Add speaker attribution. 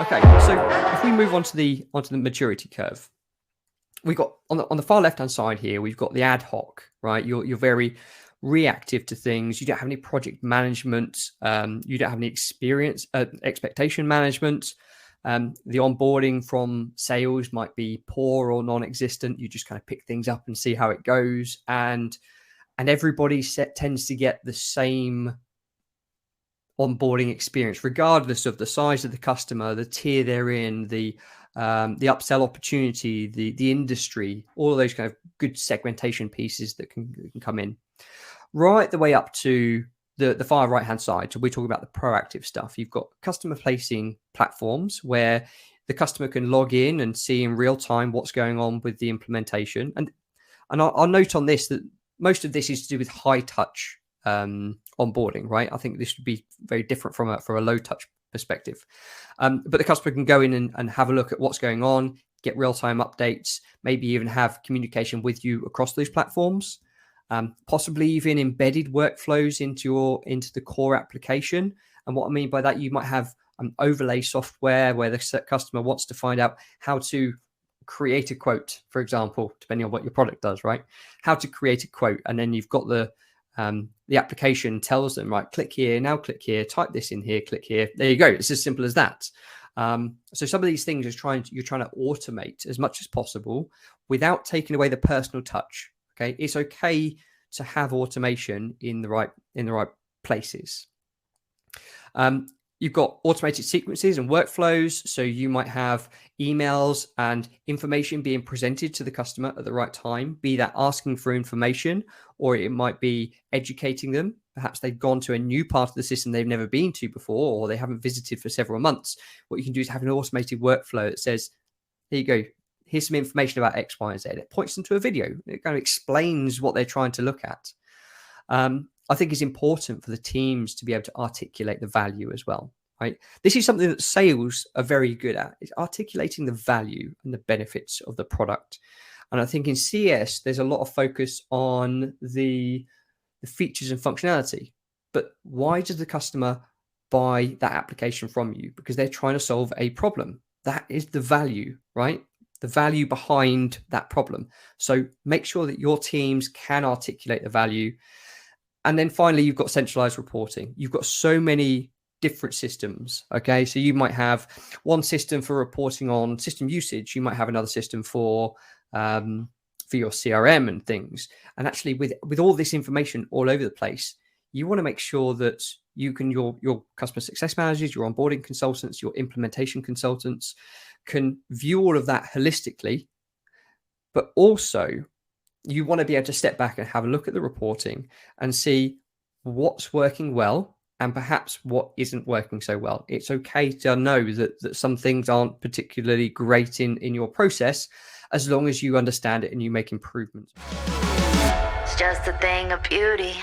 Speaker 1: Okay, so if we move on to the maturity curve, we've got on the far left hand side here, we've got the ad hoc, right? You're very reactive to things. You don't have any project management. You don't have any experience, expectation management. The onboarding from sales might be poor or non-existent. You just kind of pick things up and see how it goes, and everybody tends to get the same onboarding experience, regardless of the size of the customer, the tier they're in, the upsell opportunity, the industry, all of those kind of good segmentation pieces that can come in, right the way up to the far right hand side. So we're talking about the proactive stuff. You've got customer facing platforms where the customer can log in and see in real time what's going on with the implementation. And I'll note on this that most of this is to do with high touch onboarding, right? I think this would be very different from a low touch perspective. But the customer can go in and have a look at what's going on, get real time updates, maybe even have communication with you across those platforms, possibly even embedded workflows into the core application. And what I mean by that, you might have an overlay software where the customer wants to find out how to create a quote, for example, depending on what your product does, right? How to create a quote, and then you've got the application tells them, right, click here, now click here, type this in here, click here. There you go. It's as simple as that. So some of these things you're trying to automate as much as possible without taking away the personal touch. Okay, it's okay to have automation in the right places. You've got automated sequences and workflows. So you might have emails and information being presented to the customer at the right time, be that asking for information, or it might be educating them. Perhaps they've gone to a new part of the system they've never been to before, or they haven't visited for several months. What you can do is have an automated workflow that says, here you go, here's some information about X, Y, and Z. It points them to a video. It kind of explains what they're trying to look at. I think it's important for the teams to be able to articulate the value as well, right? This is something that sales are very good at, is articulating the value and the benefits of the product. And I think in CS, there's a lot of focus on the features and functionality. But why does the customer buy that application from you? Because they're trying to solve a problem. That is the value, right? The value behind that problem. So make sure that your teams can articulate the value. And then finally, you've got centralized reporting. You've got so many different systems. Okay, so you might have one system for reporting on system usage. You might have another system for your CRM and things. And actually, with all this information all over the place, you want to make sure that you can your customer success managers, your onboarding consultants, your implementation consultants can view all of that holistically, but also you want to be able to step back and have a look at the reporting and see what's working well and perhaps what isn't working so well. It's okay to know that some things aren't particularly great in your process, as long as you understand it and you make improvements.
Speaker 2: It's just a thing of beauty.